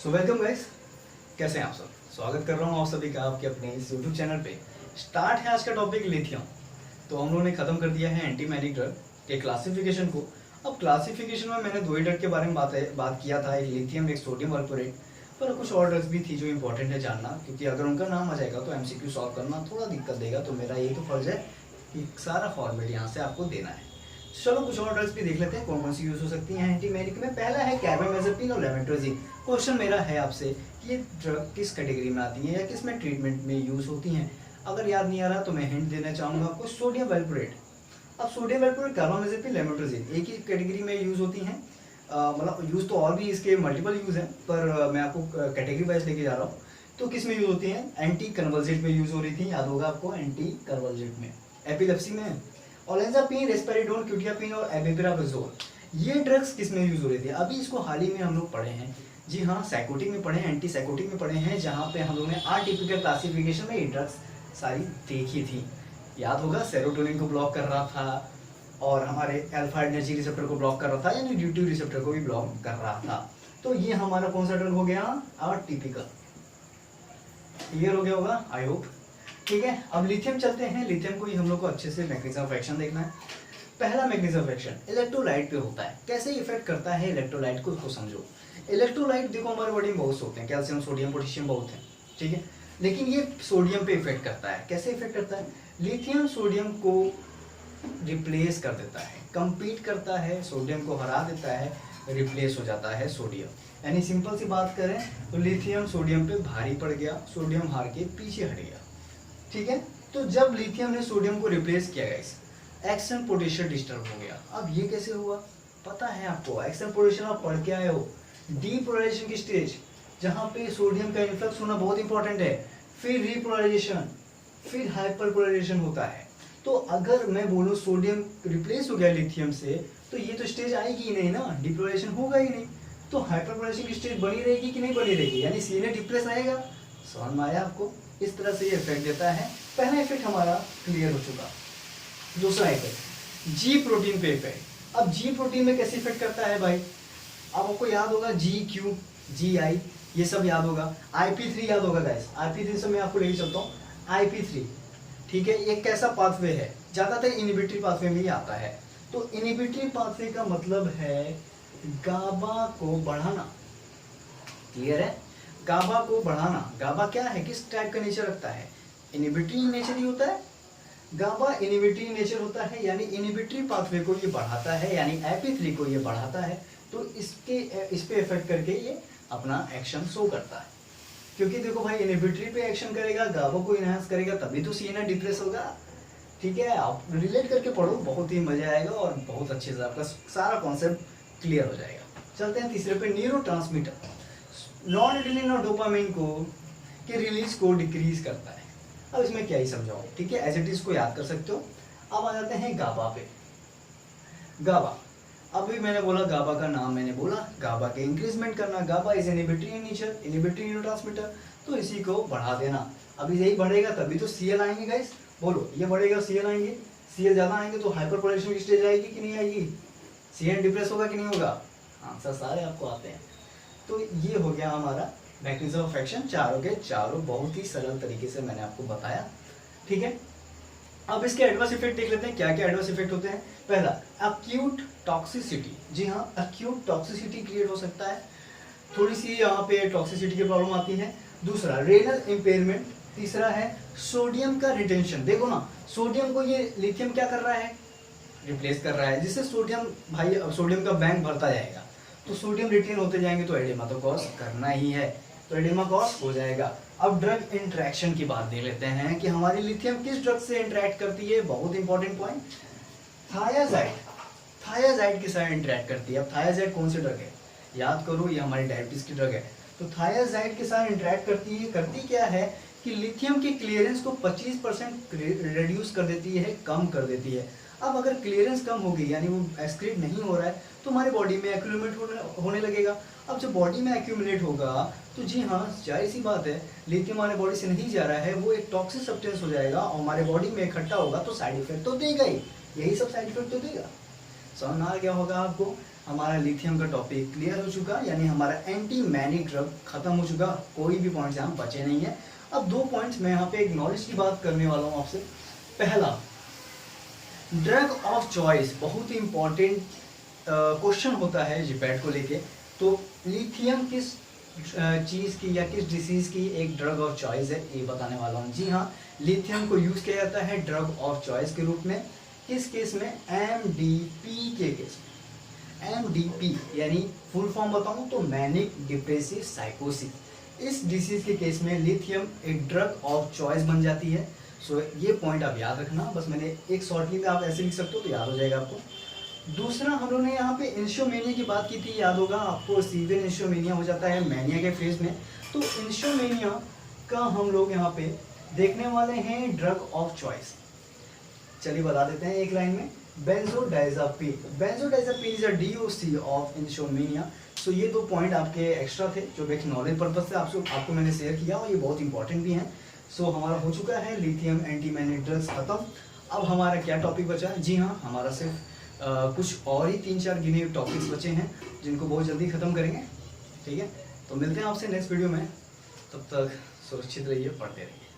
So welcome guys, कैसे हैं आप सब। स्वागत कर रहा हूं आप सभी का आपके अपने इस यूट्यूब चैनल पे। स्टार्ट है आज का टॉपिक लिथियम। तो हम लोगों ने खत्म कर दिया है एंटीमैनिक ड्रग के क्लासिफिकेशन को। अब क्लासिफिकेशन में मैंने दो ही ड्रग के बारे में बात किया था, एक लिथियम एक सोडियम वल्प्योरेट। पर कुछ और ड्रग्स भी थी जो इंपॉर्टेंट है जानना, क्योंकि अगर उनका नाम आ जाएगा तो एमसीक्यू सॉल्व करना थोड़ा दिक्कत देगा। तो मेरा ये तो फर्ज है कि सारा फॉर्मेट यहाँ से आपको देना है। चलो कुछ और ड्रग्स भी देख लेते हैं कौन कौन सी यूज हो सकती हैं एंटीमैनिक में। पहला है कार्बामेज़ेपिन और लेवेंट्रोजिन। क्वेश्चन मेरा है आपसे, ये ड्रग किस कैटेगरी में आती है या किस में ट्रीटमेंट में यूज होती हैं। अगर याद नहीं आ रहा तो मैं हिंट देना चाहूंगा आपको, सोडियम वैल्प्योरेट। अब सोडियम वैल्प्योरेट, कार्बामेज़ेपिन, लेवेंट्रोजिन एक ही कैटेगरी में यूज होती हैं। मतलब यूज तो और भी इसके मल्टीपल यूज हैं, पर मैं आपको कैटेगरी वाइज लेके जा रहा हूँ। तो किस में यूज होती हैं? एंटी कन्वर्जेंट में यूज हो रही थी, याद होगा आपको, एंटी कन्वर्जेंट में, एपिलेप्सी में ओलेंजापिन, रेस्पेरिडोन, क्यूटियापिन और एबिप्राजोल। ये ड्रग्स किस में यूज हो रही थी? अभी इसको हाल ही में हम लोग पढ़े हैं, जी हाँ, साइकोटिक में पढ़े हैं, एंटी साइकोटिक में पढ़े हैं, जहाँ पे हम लोग ने आर्टिफिकल क्लासिफिकेशन में ये ड्रग्स सारी देखी थी। याद होगा, सेरोटोनिन को ब्लॉक कर रहा था और हमारे अल्फा एनर्जी रिसेप्टर को ब्लॉक कर रहा था, यानी ड्यूटी रिसेप्टर को भी ब्लॉक कर रहा था। तो ये हमारा कौन सा ड्रग हो गया? आर्टिफिकल। क्लियर हो गया होगा, आई होप। ठीक है, अब लिथियम चलते हैं। लिथियम को ही हम लोग को अच्छे से मैग्नीशियम ऑफ एक्शन देखना है। पहला मैग्नीशियम ऑफ एक्शन इलेक्ट्रोलाइट पे होता है। कैसे इफेक्ट करता है इलेक्ट्रोलाइट को, उसको समझो। इलेक्ट्रोलाइट देखो हमारे बॉडी में बहुत होते हैं, कैल्शियम, सोडियम, पोटेशियम बहुत है, ठीक है। लेकिन ये सोडियम पे इफेक्ट करता है। कैसे इफेक्ट करता है? लिथियम सोडियम को रिप्लेस कर देता है, कंपीट करता है, सोडियम को हरा देता है, रिप्लेस हो जाता है सोडियम। यानी सिंपल सी बात करें तो लिथियम सोडियम पे भारी पड़ गया, सोडियम हार के पीछे हट गया, ठीक है। तो जब लिथियम ने सोडियम को रिप्लेस किया गाइस, एक्शन पोटेंशियल डिस्टर्ब हो गया। अब ये कैसे हुआ पता है आपको? एक्शन पोटेंशियल आप पढ़ के आए हो, डीपोलराइजेशन की स्टेज, जहां पे सोडियम का इन्फ्लक्स होना बहुत इंपॉर्टेंट है, फिर रीपोलराइजेशन, फिर हाइपरपोलराइजेशन होता है। तो अगर मैं बोलूँ सोडियम रिप्लेस हो गया लिथियम से, तो ये तो स्टेज आएगी ही नहीं ना, डीपोलराइजेशन होगा ही नहीं। तो हाइपरपोलराइजेशन की स्टेज बनी रहेगी कि नहीं बनी रहेगी, यानी सी ने डिप्रेस आएगा। समझ में आया आपको? इस तरह से ये इफेक्ट देता है। पहला इफेक्ट हमारा क्लियर हो चुका। दूसरा इफेक्ट जी प्रोटीन पे इफेक्ट। अब जी प्रोटीन में कैसे इफेक्ट करता है भाई? अब आपको याद होगा जी क्यू, जी आई, ये सब याद होगा। IP3 याद होगा गाइस, IP3 से मैं आपको लेके चलता हूँ। IP3, ठीक है, एक कैसा पाथवे है, ज्यादातर इनहिबिटरी पाथवे में ही आता है। तो इनहिबिटरी पाथवे का मतलब है गाबा को बढ़ाना। क्लियर है? गाबा को बढ़ाना। गाबा क्या है, किस टाइप का नेचर रखता है? इनहिबिटरी नेचर ही होता है। गाबा इनहिबिटरी नेचर होता है, यानी इनहिबिटरी पाथवे को ये बढ़ाता है, यानी IP3 को ये बढ़ाता है। तो इस पे इफेक्ट करके ये अपना एक्शन शो करता है। क्योंकि देखो भाई, इनहिबिटरी पे एक्शन करेगा, गाबा को इनहांस करेगा, तभी तो सीएनए डिप्रेस होगा। ठीक है, आप रिलेट करके पढ़ो, बहुत ही मजा आएगा और बहुत अच्छे से आपका सारा कॉन्सेप्ट क्लियर हो जाएगा। चलते हैं तीसरे पे, न्यूरोट्रांसमीटर। नॉन एड्रेनलिन और डोपामिन को के रिलीज को डिक्रीज करता है। अब इसमें क्या ही समझाओ, ठीक है, एज इट इज को याद कर सकते हो। अब आ जाते हैं गाबा पे। गाबा, अभी मैंने बोला गाबा का नाम, मैंने बोला गाबा के इंक्रीजमेंट करना। GABA is inhibitory in nature, inhibitory neurotransmitter, तो इसी को बढ़ा देना। अभी यही बढ़ेगा तभी तो सीएल आएंगे गाइस, बोलो, ये बढ़ेगा सीएल आएंगे, सीएल ज्यादा आएंगे तो हाइपरपोलेशन की स्टेज आएगी कि नहीं आएगी? सीएन डिप्रेस होगा कि नहीं होगा? आंसर सारे आपको आते हैं। तो ये हो गया हमारा मैकेनिज्म ऑफ एक्शन, चारों के चारों बहुत ही सरल तरीके से मैंने आपको बताया, ठीक है। अब इसके एडवर्स इफेक्ट देख लेते हैं, क्या क्या एडवर्स इफेक्ट होते हैं। पहला, एक्यूट टॉक्सिसिटी। जी हाँ, एक्यूट टॉक्सिसिटी क्रिएट हो सकता है, थोड़ी सी यहाँ पे टॉक्सिसिटी की प्रॉब्लम आती है। दूसरा, रेनल इंपेयरमेंट। तीसरा है सोडियम का रिटेंशन। देखो ना, सोडियम को ये लिथियम क्या कर रहा है? रिप्लेस कर रहा है, जिससे सोडियम भाई, सोडियम का बैंक भरता जाएगा तो सोडियम रिटेन होते जाएंगे, तो एडेमा तो कॉज करना ही है, तो एडेमा कॉज हो जाएगा। अब ड्रग इंटरेक्शन की बात देख लेते हैं कि हमारी लिथियम किस ड्रग से इंटरेक्ट करती है। बहुत इंपॉर्टेंट पॉइंट, थायाजाइड। थायाजाइड के साथ इंटरेक्ट करती है। अब थायाजाइड कौन सी ड्रग है? याद करो, ये हमारी डायबिटीज की ड्रग है। तो थायाजाइड के साथ इंटरेक्ट करती है। करती क्या है कि लिथियम की क्लियरेंस को 25% रिड्यूस कर देती है, कम कर देती है। अब अगर क्लियरेंस कम होगी, यानी वो एक्सक्रीट नहीं हो रहा है, तो हमारी बॉडी में एक्यूमुलेट होने लगेगा। अब जब बॉडी में एक्यूमुलेट होगा तो जी हाँ, जाहिर सी बात है, लिथियम हमारे बॉडी से नहीं जा रहा है, वो एक टॉक्सिक सब्सटेंस हो जाएगा और हमारे बॉडी में इकट्ठा होगा, तो साइड इफेक्ट तो देगा ही। यही सब साइड इफेक्ट तो देगा। समझ आ गया होगा आपको? हमारा लिथियम का टॉपिक क्लियर हो चुका, यानी हमारा एंटी मैनिक ड्रग खत्म हो चुका, कोई भी पॉइंट्स यहाँ बचे नहीं है। अब 2 पॉइंट्स मैं यहाँ पे एक नॉलेज की बात करने वाला हूँ आपसे। पहला, ड्रग ऑफ चॉइस, बहुत ही इंपॉर्टेंट क्वेश्चन होता है जीपैट को लेके। तो लिथियम किस चीज़ की या किस डिसीज की एक ड्रग ऑफ चॉइस है, ये बताने वाला हूँ। जी हाँ, लिथियम को यूज़ किया जाता है ड्रग ऑफ चॉइस के रूप में। किस केस में? एमडीपी के केस में। एमडीपी यानी फुल फॉर्म बताऊँ तो मैनिक डिप्रेसिव साइकोसिस। इस डिसीज के केस में लिथियम एक ड्रग ऑफ चॉइस बन जाती है। सो ये पॉइंट आप याद रखना, बस मैंने एक शॉर्टली में आप ऐसे लिख सकते हो तो याद हो जाएगा आपको। दूसरा, हम लोगों ने यहाँ पे इंशोमेनिया की बात की थी, याद होगा आपको। सीवियर इंशोमेनिया हो जाता है मैनिया के फेज में। तो इंशोमेनिया का हम लोग यहाँ पे देखने वाले हैं ड्रग ऑफ चॉइस। चलिए बता देते हैं एक लाइन में, बेंजोडाइजापीन। बेंजोडाइजापीन इज अ डीओसी ऑफ इंशोमेनिया। सो ये 2 पॉइंट आपके एक्स्ट्रा थे जो एक नॉलेज पर्पज से आपको मैंने शेयर किया, और ये बहुत इंपॉर्टेंट भी हैं। सो हमारा हो चुका है लिथियम एंटी मैनिक ड्रग्स खत्म। अब हमारा क्या टॉपिक बचा है? जी हाँ, हमारा सिर्फ कुछ और ही 3-4 गिने टॉपिक्स बचे हैं जिनको बहुत जल्दी ख़त्म करेंगे। ठीक है, तो मिलते हैं आपसे नेक्स्ट वीडियो में। तब तक सुरक्षित रहिए, पढ़ते रहिए।